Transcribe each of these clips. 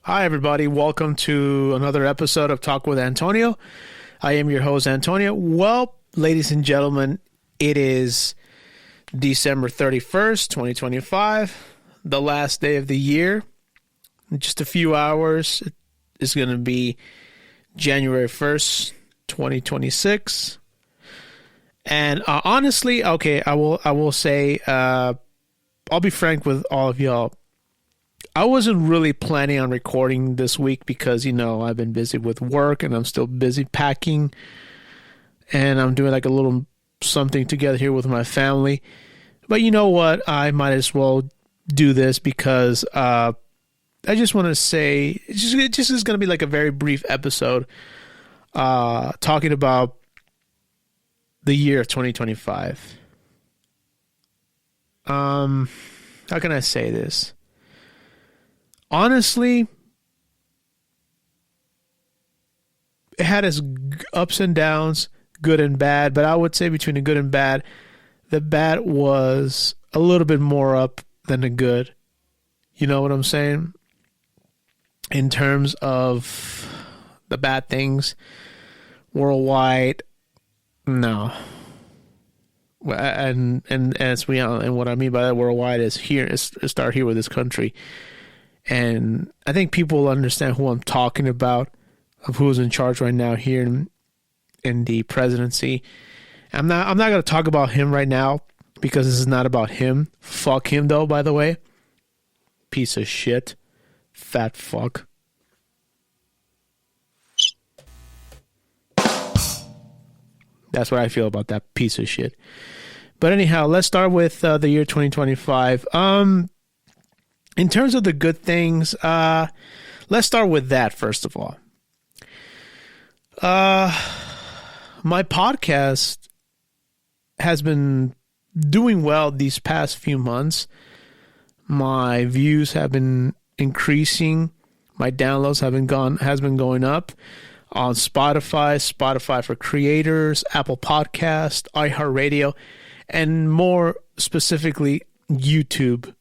Hi, everybody. Welcome to another episode of Talk with Antonio. I am your host, Antonio. Well, ladies and gentlemen, it is December 31st, 2025, the last day of the year. In just a few hours, it's going to be January 1st, 2026. And honestly, okay, I will say, I'll be frank with all of y'all. I wasn't really planning on recording this week because, I've been busy with work and I'm still busy packing. And I'm doing like a little something together here with my family. But you know what? I might as well do this because I just want to say, it just is going to be like a very brief episode talking about the year of 2025. How can I say this? Honestly, it had its ups and downs, good and bad, but I would say between the good and bad, the bad was a little bit more up than the good. You know what I'm saying? In terms of the bad things worldwide, no. And as we and what I mean by that worldwide is start here with this country. And I think people will understand who I'm talking about, of who's in charge right now here in the presidency. I'm not going to talk about him right now because this is not about him. Fuck him though, by the way. Piece of shit. Fat fuck. That's what I feel about that piece of shit. But anyhow, let's start with the year 2025. In terms of the good things, let's start with that first of all. My podcast has been doing well these past few months. My views have been increasing. My downloads has been going up on Spotify for Creators, Apple Podcast, iHeartRadio, and more specifically, YouTube.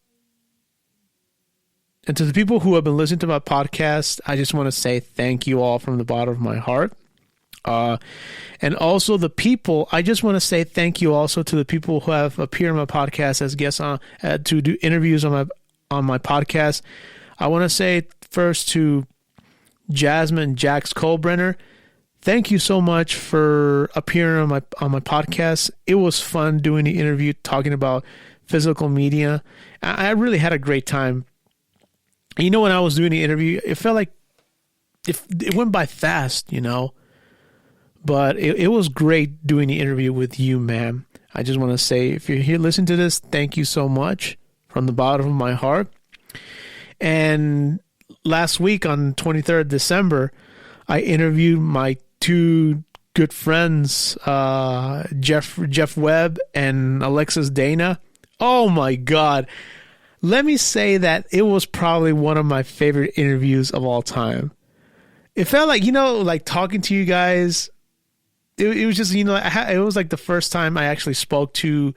And to the people who have been listening to my podcast, I just want to say thank you all from the bottom of my heart. And also the people, I just want to say thank you also to the people who have appeared on my podcast as guests to do interviews on my podcast. I want to say first to Jasmine Jax Colbrenner. Thank you so much for appearing on my podcast. It was fun doing the interview, talking about physical media. I really had a great time. When I was doing the interview, it felt like it went by fast, But it was great doing the interview with you, ma'am. I just want to say, if you're here listening to this, thank you so much from the bottom of my heart. And last week on 23rd December, I interviewed my two good friends, Jeff Webb and Alexis Dana. Oh, my God. Let me say that it was probably one of my favorite interviews of all time. It felt like, like talking to you guys. It was just, it was like the first time I actually spoke to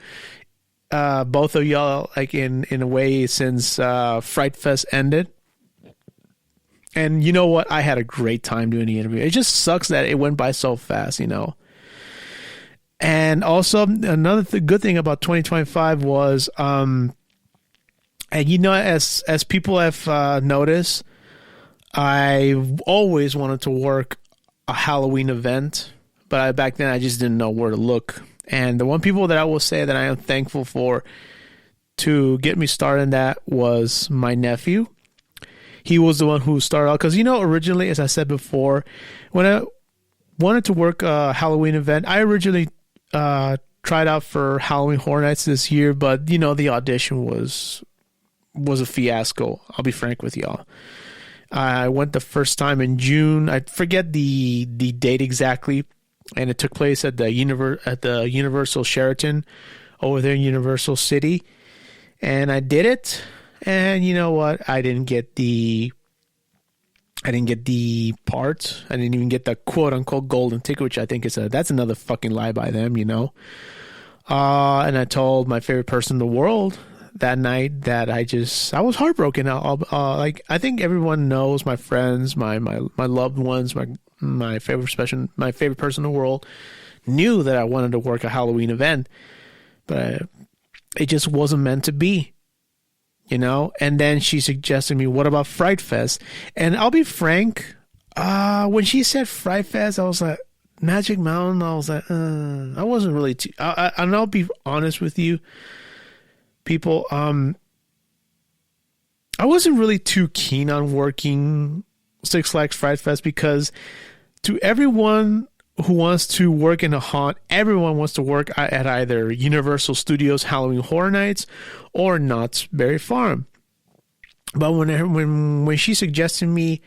both of y'all, like in a way since Fright Fest ended. And you know what? I had a great time doing the interview. It just sucks that it went by so fast, And also another good thing about 2025 was, and as people have noticed, I've always wanted to work a Halloween event, but back then I just didn't know where to look. And the one people that I will say that I am thankful for to get me started in that was my nephew. He was the one who started out because, originally, as I said before, when I wanted to work a Halloween event, I originally tried out for Halloween Horror Nights this year, but, the audition was a fiasco. I'll be frank with y'all. I went the first time in June. I forget the date exactly, and it took place at the Universal Sheraton over there in Universal City, and I did it. And you know what? I didn't get the part. I didn't even get the quote unquote golden ticket, which I think that's another fucking lie by them, And I told my favorite person in the world that night that I was heartbroken. Like, I think everyone knows, my friends, my loved ones, my favorite person in the world knew that I wanted to work a Halloween event, but it just wasn't meant to be, And then she suggested me, what about Fright Fest? And I'll be frank, when she said Fright Fest, I was like, Magic Mountain, I was like, I wasn't really too, and I'll be honest with you, people, I wasn't really too keen on working Six Flags Fright Fest, because to everyone who wants to work in a haunt, everyone wants to work at either Universal Studios Halloween Horror Nights or Knott's Berry Farm. But when she suggested me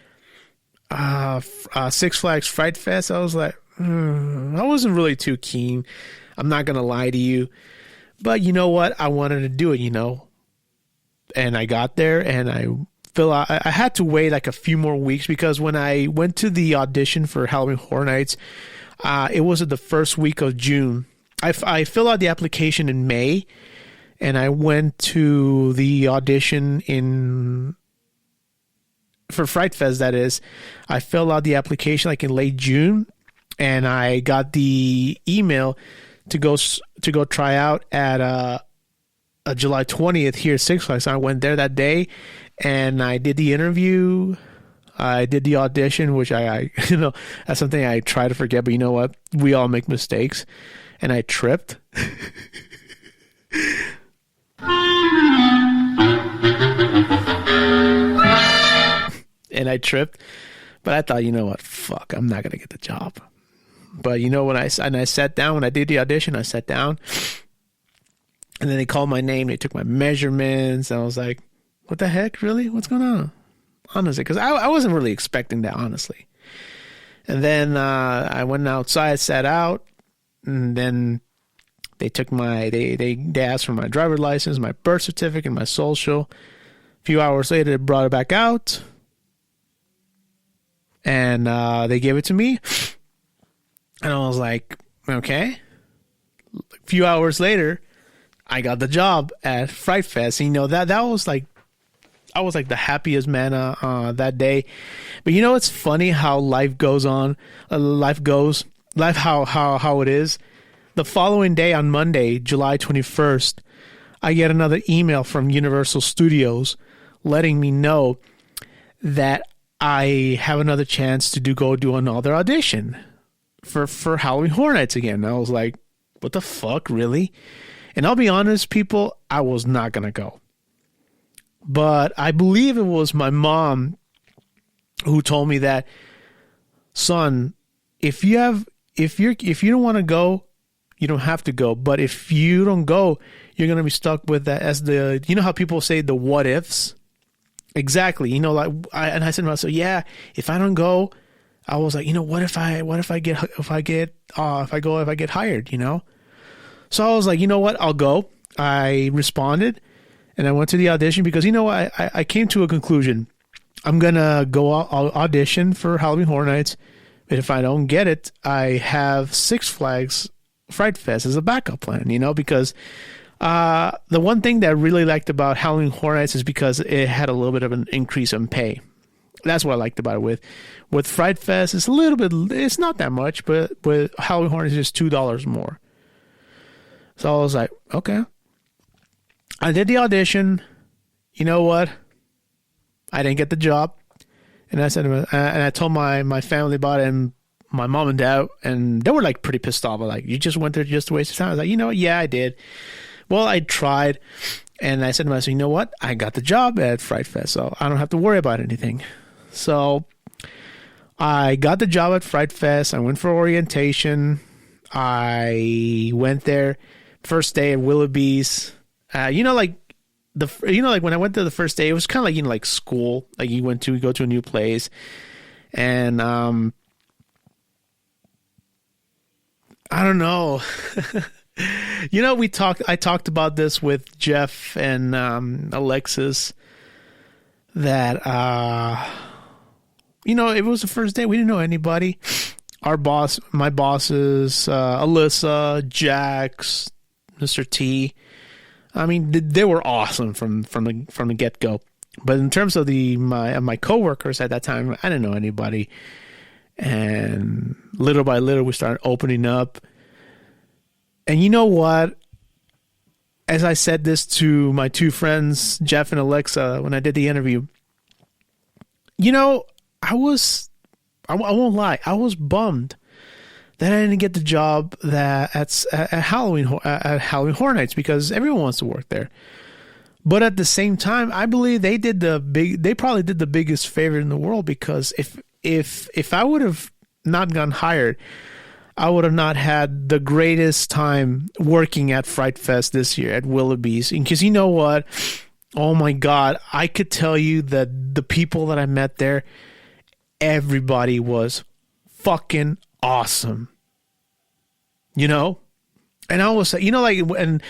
Six Flags Fright Fest, I was like, I wasn't really too keen. I'm not gonna lie to you, but you know what? I wanted to do it, And I got there, and I had to wait like a few more weeks, because when I went to the audition for Halloween Horror Nights, it was the first week of June. I filled out the application in May, and I went to the audition for Fright Fest. That is, I filled out the application like in late June, and I got the email to go try out at July 20th here at Six Flags. I went there that day, and I did the interview. I did the audition, which I that's something I try to forget, but you know what? We all make mistakes, and I tripped. And I tripped, but I thought, you know what? Fuck, I'm not gonna get the job. But when I sat down, when I did the audition, I sat down, and then they called my name. They took my measurements, and I was like, what the heck? Really? What's going on? Honestly, because I wasn't really expecting that, honestly. And then I went outside, sat out, and then they took they asked for my driver's license, my birth certificate, my social. A few hours later, they brought it back out, and they gave it to me. And I was like, okay. A few hours later, I got the job at Fright Fest. And, that was like, I was like the happiest man that day. But it's funny how life goes on. Life how it is. The following day, on Monday, July 21st, I get another email from Universal Studios letting me know that I have another chance to go do another audition for Halloween Horror Nights again. I was like, what the fuck, really? And I'll be honest, people, I was not going to go. But I believe it was my mom who told me that, son, if you don't want to go, you don't have to go. But if you don't go, you're going to be stuck with that as how people say the what ifs. Exactly. I said to myself, yeah, if I don't go, I was like, what if I get hired, So I was like, you know what? I'll go. I responded, and I went to the audition because, I came to a conclusion. I'm going to go audition for Halloween Horror Nights. But if I don't get it, I have Six Flags Fright Fest as a backup plan, because the one thing that I really liked about Halloween Horror Nights is because it had a little bit of an increase in pay. That's what I liked about it. With Fright Fest, it's a little bit, it's not that much, but with Halloween Horror Nights, it's just $2 more. So I was like, okay. I did the audition. You know what? I didn't get the job. And I said, and I told my family about it, and my mom and dad, and they were like pretty pissed off. Like, you just went there just to waste your time. I was like, yeah, I did. Well, I tried, and I said to myself, you know what? I got the job at Fright Fest, so I don't have to worry about anything. So I got the job at Fright Fest. I went for orientation. I went there first day at Willoughby's. Like when I went there the first day, it was kind of like, like school. Like you go to a new place, and I don't know. I talked about this with Jeff and Alexis that it was the first day. We didn't know anybody. My bosses, Alyssa, Jax, Mr. T, I mean, they were awesome from the get go. But in terms of my coworkers at that time, I didn't know anybody, and little by little we started opening up. And you know what? As I said this to my two friends, Jeff and Alexa, when I did the interview, I won't lie, I was bummed that I didn't get the job at Halloween Horror Nights, because everyone wants to work there. But at the same time, I believe they probably did the biggest favor in the world, because if I would have not gotten hired, I would have not had the greatest time working at Fright Fest this year at Willoughby's. Because you know what? Oh my God, I could tell you that the people that I met there, everybody was fucking awesome. And I was, and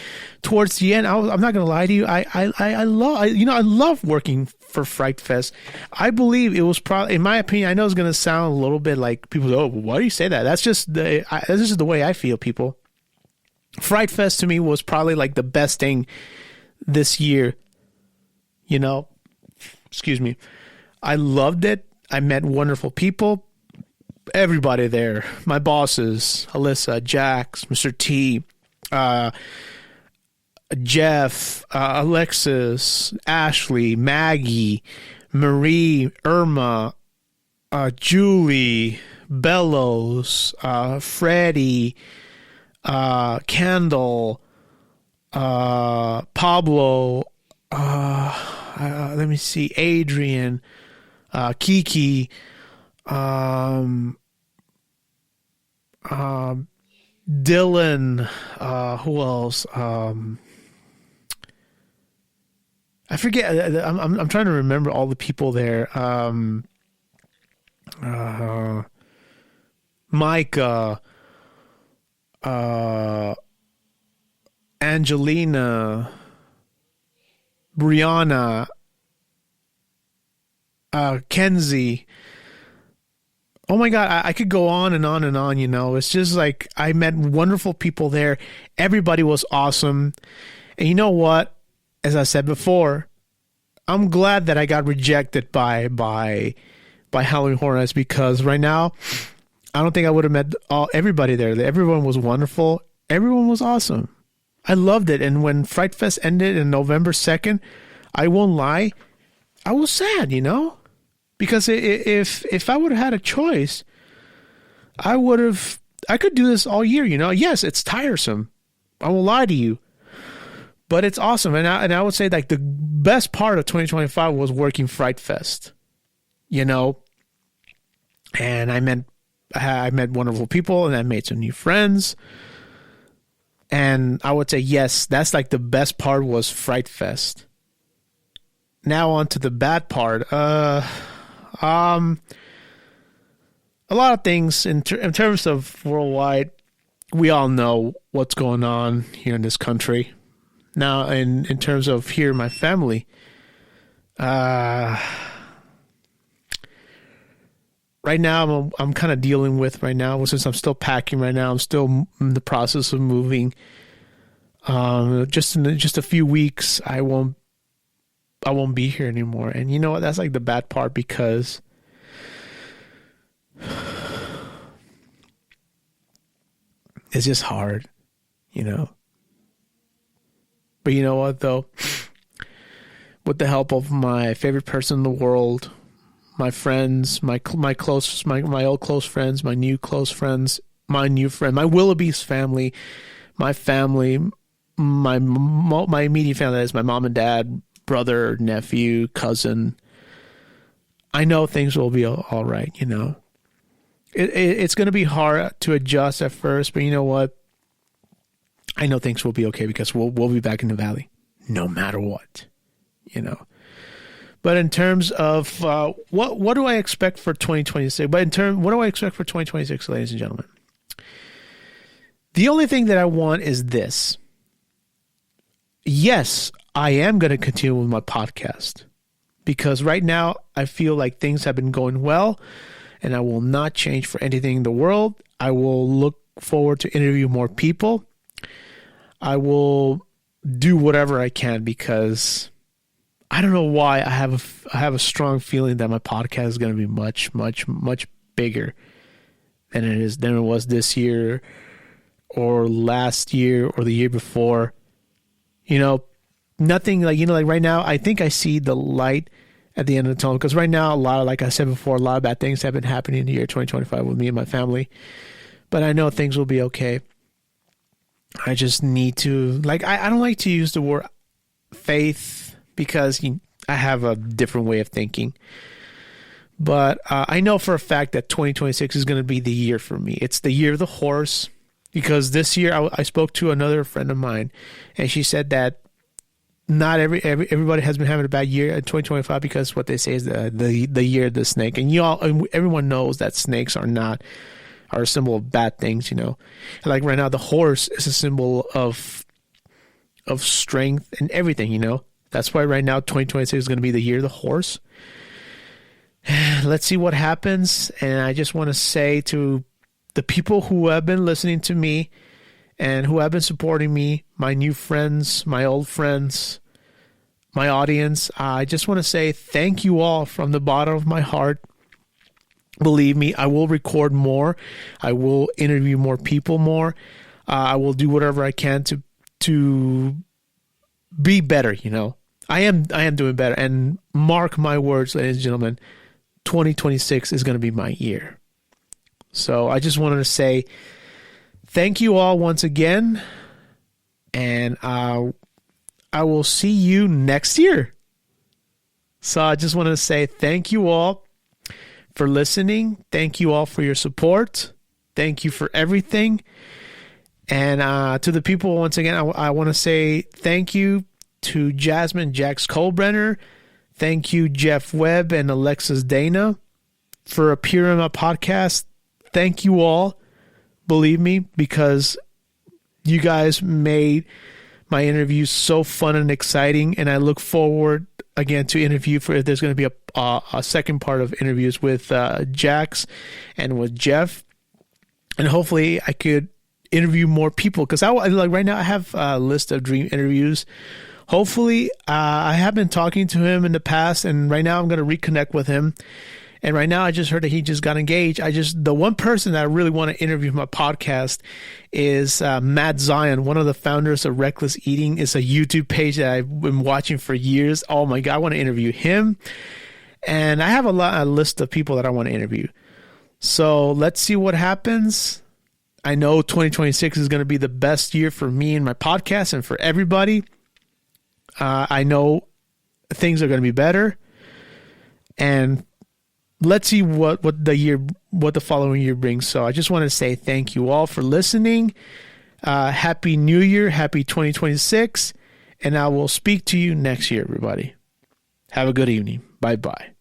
towards the end, I'm not gonna lie to you, I love working for Fright Fest. I believe it was probably, in my opinion, I know it's gonna sound a little bit like people go, oh, why do you say that? That's just the way I feel, people. Fright Fest to me was probably like the best thing this year. Excuse me. I loved it. I met wonderful people. Everybody there, my bosses, Alyssa, Jax, Mr. T, Jeff, Alexis, Ashley, Maggie, Marie, Irma, Julie, Bellows, Freddie, Kendall, Pablo, let me see, Adrian, Kiki, Dylan, who else? I forget. I'm trying to remember all the people there. Micah, Angelina, Brianna, Kenzie. Oh my God, I could go on and on and on, It's just like I met wonderful people there. Everybody was awesome. And you know what? As I said before, I'm glad that I got rejected by Halloween Horror Nights, because right now, I don't think I would have met everybody there. Everyone was wonderful. Everyone was awesome. I loved it. And when Fright Fest ended on November 2nd, I won't lie, I was sad, Because if I would have had a choice, I could do this all year, Yes, it's tiresome. I won't lie to you. But it's awesome. And I would say like the best part of 2025 was working Fright Fest. And I met wonderful people, and I made some new friends. And I would say, yes, that's like the best part was Fright Fest. Now on to the bad part. A lot of things in terms of worldwide, we all know what's going on here in this country. Now, in terms of here, my family, right now I'm kind of dealing with right now, since I'm still packing right now. I'm still in the process of moving. Just in just a few weeks, I won't be here anymore. And you know what? That's like the bad part, because it's just hard, But you know what, though? With the help of my favorite person in the world, my friends, my old close friends, my new close friends, my new friend, my Willoughby's family, my family, my immediate family, that is my mom and dad, brother, nephew, cousin. I know things will be all right, It's going to be hard to adjust at first, but you know what? I know things will be okay, because we'll be back in the valley no matter what, But in terms of what do I expect for 2026? What do I expect for 2026, ladies and gentlemen? The only thing that I want is this. Yes, I am going to continue with my podcast, because right now I feel like things have been going well, and I will not change for anything in the world. I will look forward to interview more people. I will do whatever I can, because I don't know why I have a strong feeling that my podcast is going to be much, much, much bigger than it was this year or last year or the year before. Nothing like right now, I think I see the light at the end of the tunnel, because right now, like I said before, a lot of bad things have been happening in the year 2025 with me and my family, but I know things will be okay. I just need to, I don't like to use the word faith, because I have a different way of thinking. But I know for a fact that 2026 is going to be the year for me. It's the year of the horse, because this year I spoke to another friend of mine, and she said that not everybody has been having a bad year in 2025, because what they say is the year of the snake. And everyone knows that snakes are a symbol of bad things, Like right now, the horse is a symbol of strength and everything, That's why right now 2026 is going to be the year of the horse. Let's see what happens. And I just want to say to the people who have been listening to me and who have been supporting me, my new friends, my old friends, my audience, I just want to say thank you all from the bottom of my heart. Believe me, I will record more. I will interview more people more. I will do whatever I can to be better, I am doing better. And mark my words, ladies and gentlemen, 2026 is going to be my year. So I just wanted to say thank you all once again. And I will see you next year. So I just wanted to say thank you all for listening. Thank you all for your support. Thank you for everything. And to the people, once again, I want to say thank you to Jasmine Jax Colbrenner. Thank you, Jeff Webb and Alexis Dana, for appearing on my podcast. Thank you all. Believe me, because you guys made my interviews so fun and exciting, and I look forward again to interview for if there's going to be a second part of interviews with Jax and with Jeff, and hopefully I could interview more people, because right now I have a list of dream interviews. Hopefully, I have been talking to him in the past, and right now I'm going to reconnect with him. And right now I just heard that he just got engaged. The one person that I really want to interview for my podcast is Matt Zion, one of the founders of Reckless Eating. It's a YouTube page that I've been watching for years. Oh my God, I want to interview him. And I have a list of people that I want to interview. So let's see what happens. I know 2026 is going to be the best year for me and my podcast and for everybody. I know things are going to be better. And let's see what the following year brings. So I just want to say thank you all for listening. Happy New Year. Happy 2026. And I will speak to you next year, everybody. Have a good evening. Bye-bye.